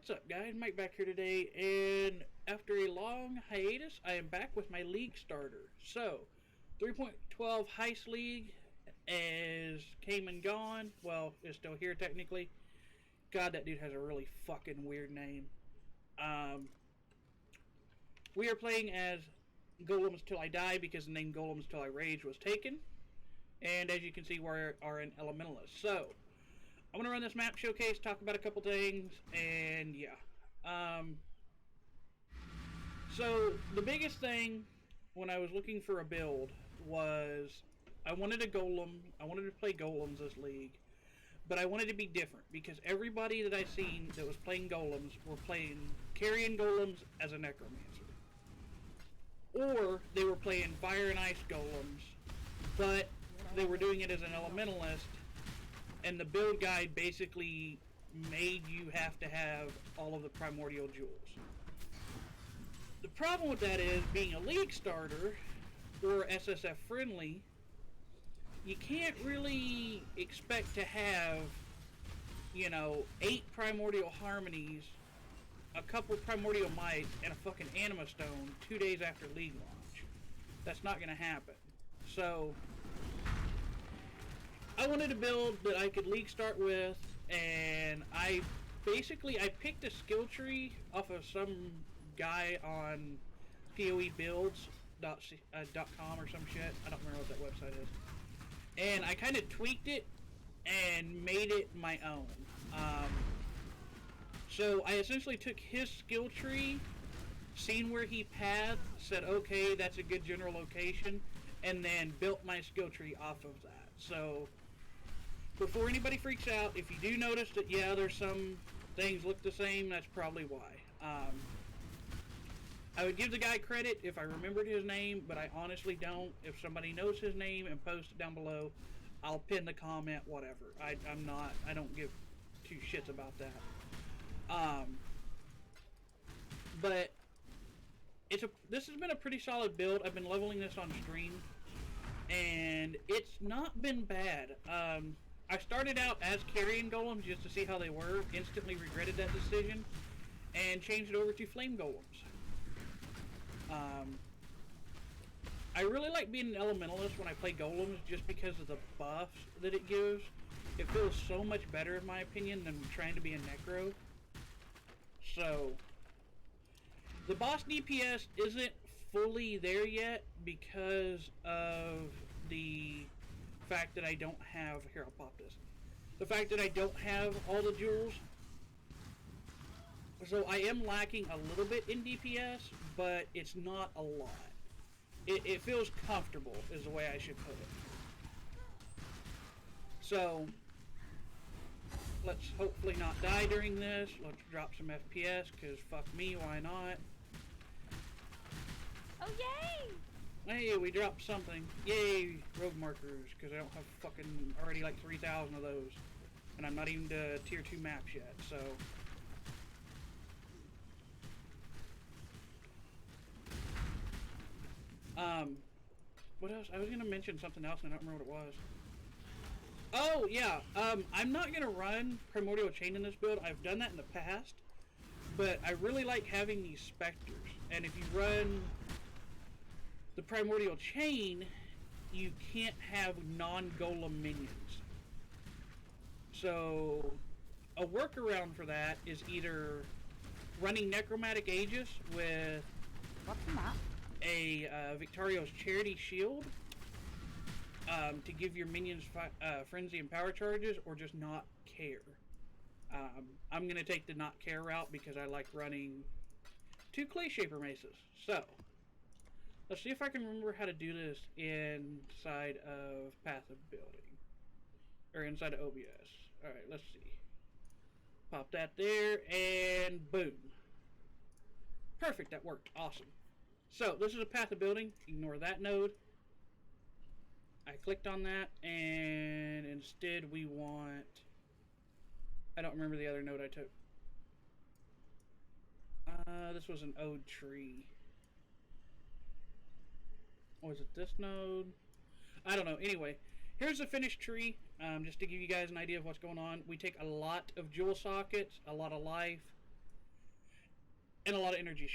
What's up, guys? Mike back here today, and after a long hiatus, I am back with my league starter. So, 3.12 Heist League came and gone. Well, it's still here technically. God, that dude has a really fucking weird name. We are playing as Golems Till I Die because the name Golems Till I Rage was taken. And as you can see, we are an Elementalist. So, I'm going to run this map showcase, talk about a couple things, and yeah. So, the biggest thing when I was looking for a build was I wanted a golem. I wanted to play golems this league, but I wanted to be different because everybody that I seen that was playing golems were playing carrying golems as a necromancer. Or they were playing fire and ice golems, but they were doing it as an elementalist, and the build guide basically made you have to have all of the primordial jewels. The problem with that is, being a league starter or SSF friendly, you can't really expect to have, 8 primordial harmonies, a couple primordial mites, and a fucking anima stone 2 days after league launch. That's not going to happen. So, I wanted a build that I could league start with, and I picked a skill tree off of some guy on poebuilds.com or some shit. I don't remember what that website is. And I kind of tweaked it and made it my own. So I essentially took his skill tree, seen where he pathed, said, okay, that's a good general location, and then built my skill tree off of that. So, before anybody freaks out, if you do notice that, yeah, there's some things look the same, that's probably why. I would give the guy credit if I remembered his name, but I honestly don't. If somebody knows his name and posts it down below, I'll pin the comment, whatever. I don't give two shits about that. But this has been a pretty solid build. I've been leveling this on stream, and it's not been bad. I started out as carrying golems just to see how they were, instantly regretted that decision, and changed it over to flame golems. I really like being an elementalist when I play golems just because of the buffs that it gives. It feels so much better, in my opinion, than trying to be a necro. So, the boss DPS isn't fully there yet because of the fact that I don't have... Here, I'll pop this. The fact that I don't have all the jewels. So I am lacking a little bit in DPS, but it's not a lot. It feels comfortable, is the way I should put it. So, let's hopefully not die during this. Let's drop some FPS, because fuck me, why not? Oh, yay! Hey, we dropped something. Yay, rogue markers, because I don't have fucking already like 3,000 of those. And I'm not even to tier 2 maps yet, so... what else? I was going to mention something else and I don't remember what it was. Oh, yeah. I'm not going to run Primordial Chain in this build. I've done that in the past. But I really like having these specters. And if you run the Primordial Chain, you can't have non-golem minions. So, a workaround for that is either running Necromantic Aegis with... What's that? A Victario's Charity Shield to give your minions Frenzy and Power Charges, or just not care. I'm going to take the not care route because I like running 2 Clay Shaper Maces. So, let's see if I can remember how to do this inside of Path of Building. Or inside of OBS. Alright, let's see. Pop that there, and boom. Perfect, that worked. Awesome. So, this is a path of building. Ignore that node. I clicked on that, and instead we want... I don't remember the other node I took. This was an ode tree. Was it this node? I don't know. Anyway, here's the finished tree, just to give you guys an idea of what's going on. We take a lot of jewel sockets, a lot of life, and a lot of energy,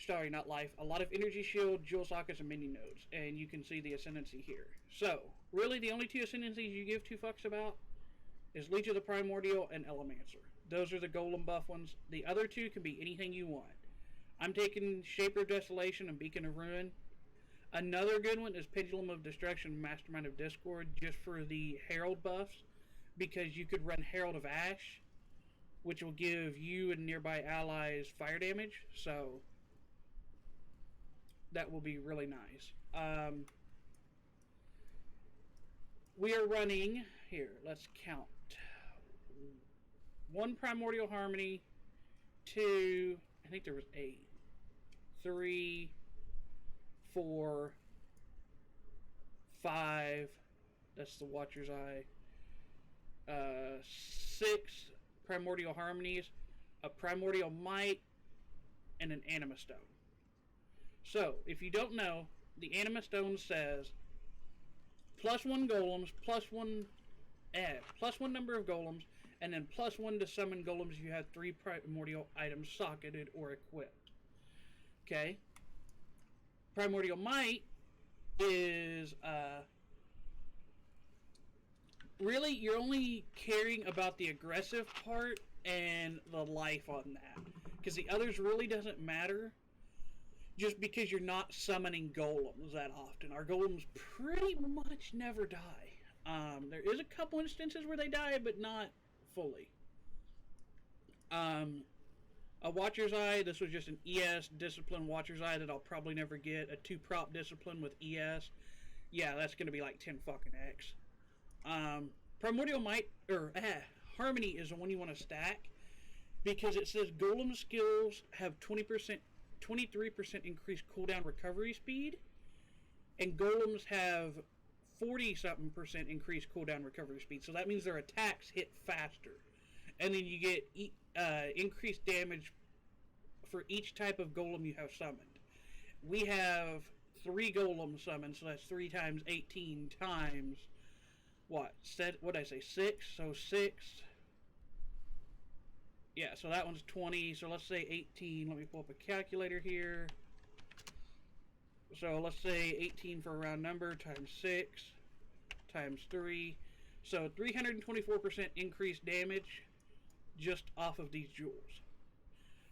sorry, not life, a lot of energy shield, jewel sockets, and minion nodes, and you can see the ascendancy here. So, really the only two ascendancies you give two fucks about is Leech of the Primordial and Elemancer. Those are the golem buff ones. The other two can be anything you want. I'm taking Shaper of Desolation and Beacon of Ruin. Another good one is Pendulum of Destruction, Mastermind of Discord, just for the Herald buffs, because you could run Herald of Ash, which will give you and nearby allies fire damage, so that will be really nice. We are running, here, let's count. 1 Primordial Harmony, 2, I think there was 8, 3, 4, 5, that's the Watcher's Eye, 6 Primordial Harmonies, a Primordial Might, and an Anima Stone. So, if you don't know, the Anima Stone says +1 golems, +1 number of golems, and then +1 to summon golems if you have 3 primordial items socketed or equipped. Okay? Primordial Might is, really, you're only caring about the aggressive part and the life on that. Because the others really doesn't matter, just because you're not summoning golems that often. Our golems pretty much never die. There is a couple instances where they die, but not fully. A Watcher's Eye, this was just an ES Discipline Watcher's Eye that I'll probably never get. A 2-prop Discipline with ES. Yeah, that's going to be like 10 fucking X. Primordial Might, or Harmony is the one you want to stack, because it says Golem skills have 23% increased cooldown recovery speed, and Golems have 40-something% increased cooldown recovery speed, so that means their attacks hit faster. And then you get increased damage for each type of golem you have summoned. We have 3 golems summoned, so that's 3 times 18 times, what did I say, 6? So 6, yeah, so that one's 20, so let's say 18. Let me pull up a calculator here. So let's say 18 for a round number, times 6, times 3. So 324% increased damage just off of these jewels.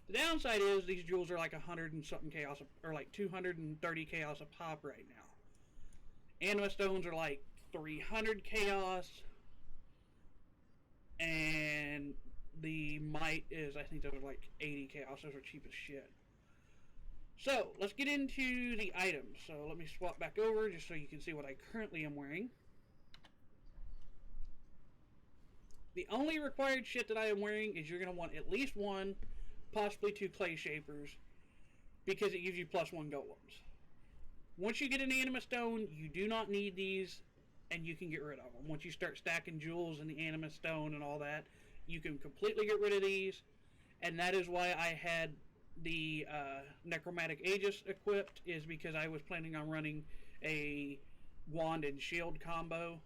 The downside is these jewels are like 100 and something chaos, or like 230 chaos a pop right now. Anima stones are like 300 chaos, and the might is, I think those are like 80 chaos. Those are cheap as shit. So let's get into the items. So let me swap back over just so you can see what I currently am wearing. The only required shit that I am wearing is you're going to want at least 1, possibly 2 clay shapers, because it gives you +1 golems. Once you get an anima stone, you do not need these, and you can get rid of them. Once you start stacking jewels and the anima stone and all that, you can completely get rid of these, and that is why I had the Necromantic Aegis equipped, is because I was planning on running a wand and shield combo.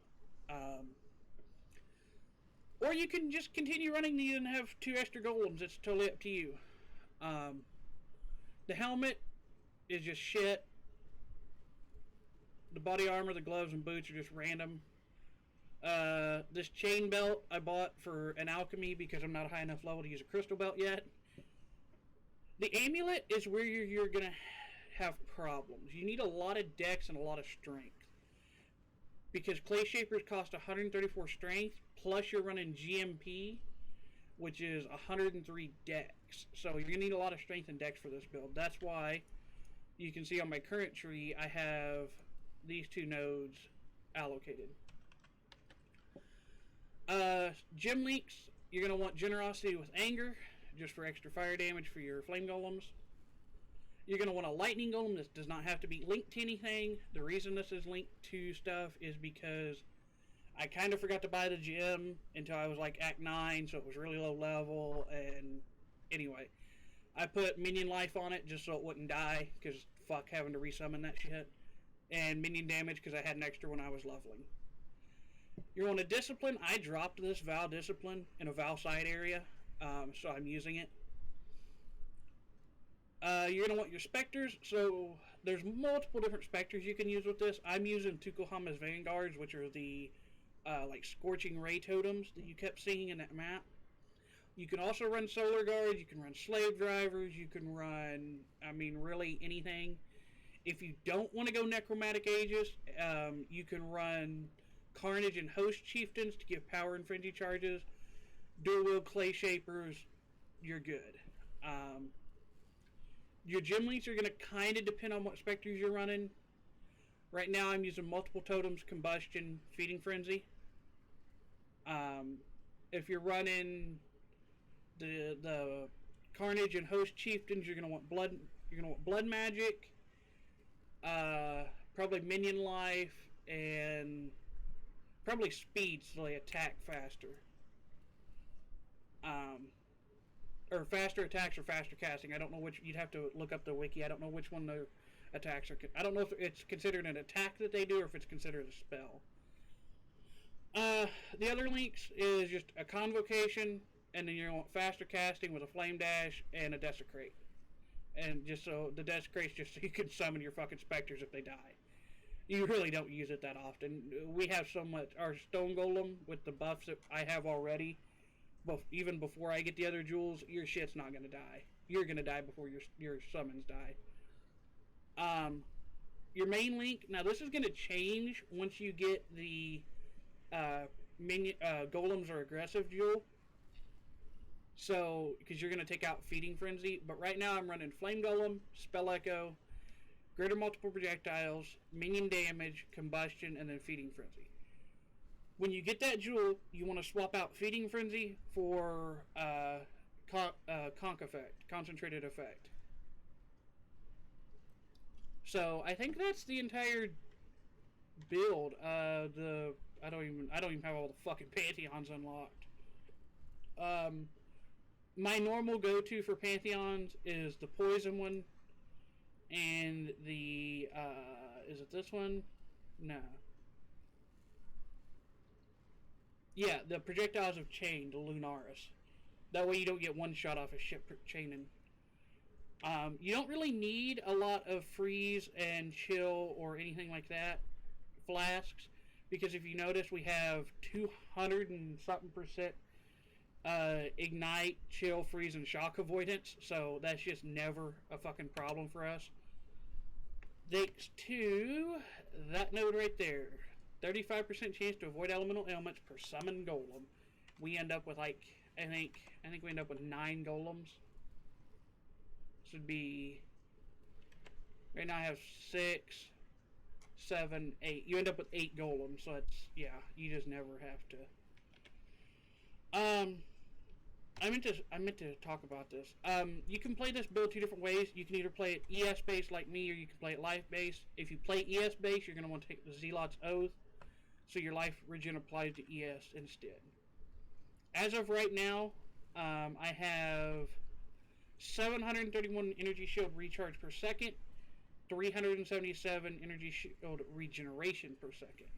Or you can just continue running these and have 2 extra golems. It's totally up to you. The helmet is just shit. The body armor, the gloves, and boots are just random. This chain belt I bought for an alchemy because I'm not a high enough level to use a crystal belt yet. The amulet is where you're going to have problems. You need a lot of dex and a lot of strength. Because clay shapers cost 134 strength, plus you're running GMP, which is 103 dex. So you're going to need a lot of strength and dex for this build. That's why you can see on my current tree I have these 2 nodes allocated. Gem links, you're going to want Generosity with Anger, just for extra fire damage for your flame golems. You're going to want a lightning golem. This does not have to be linked to anything. The reason this is linked to stuff is because I kind of forgot to buy the gem until I was like Act 9, so it was really low level, and anyway, I put minion life on it just so it wouldn't die, because fuck having to resummon that shit, and minion damage because I had an extra when I was leveling. You're on a discipline. I dropped this Vow discipline in a Vow side area, so I'm using it. You're going to want your specters. So there's multiple different specters you can use with this. I'm using Tukohama's Vanguards, which are the like Scorching Ray totems that you kept seeing in that map. You can also run Solar Guards, you can run Slave Drivers, you can run, I mean, really anything. If you don't want to go Necromantic Aegis, you can run Carnage and Host Chieftains to give power and frenzy charges. Dual Wield Clay Shapers, you're good. Your gym links are going to kind of depend on what specters you're running. Right now I'm using multiple totems, Combustion, Feeding Frenzy. If you're running the Carnage and Host Chieftains, you're going to want blood. You're going to want Blood Magic, probably Minion Life, and probably Speed so they attack faster. Or faster attacks or faster casting. I don't know which. You'd have to look up the wiki. I don't know which one the attacks are. I don't know if it's considered an attack that they do or if it's considered a spell. The other links is just a Convocation, and then you want faster casting with a Flame Dash and a Desecrate. And just so the Desecrate's just so you can summon your fucking specters if they die. You really don't use it that often. We have so much. Our Stone Golem with the buffs that I have already. Even before I get the other jewels, your shit's not gonna die. You're gonna die before your summons die. Your main link, now this is gonna change once you get the golems are aggressive jewel. So, because you're gonna take out Feeding Frenzy, but right now I'm running Flame Golem, Spell Echo, Greater Multiple Projectiles, Minion Damage, Combustion, and then Feeding Frenzy. When you get that jewel, you want to swap out Feeding Frenzy for Conc Effect, Concentrated Effect. So I think that's the entire build. I don't even have all the fucking Pantheons unlocked. My normal go-to for Pantheons is the Poison one, and the is it this one? No. Yeah, the Projectiles of Chain, the Lunaris. That way you don't get one shot off a ship chaining. You don't really need a lot of freeze and chill or anything like that flasks, because if you notice we have 200 and something percent ignite, chill, freeze, and shock avoidance, so that's just never a fucking problem for us. Thanks to that node right there. 35% chance to avoid elemental ailments per summon golem. We end up with like, I think we end up with 9 golems. This would be, right now I have 6, 7, 8. You end up with 8 golems, so it's, yeah, you just never have to. I meant to talk about this. You can play this build 2 different ways. You can either play it ES based like me, or you can play it life based. If you play ES based, you're going to want to take the Zealot's Oath, so your life regen applies to ES instead. As of right now, I have 731 energy shield recharge per second, 377 energy shield regeneration per second.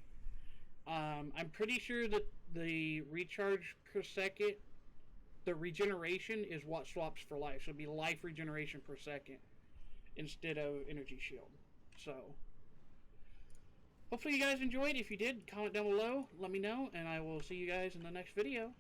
I'm pretty sure that the recharge per second, the regeneration is what swaps for life. So it'll be life regeneration per second instead of energy shield. So hopefully you guys enjoyed. If you did, comment down below, let me know, and I will see you guys in the next video.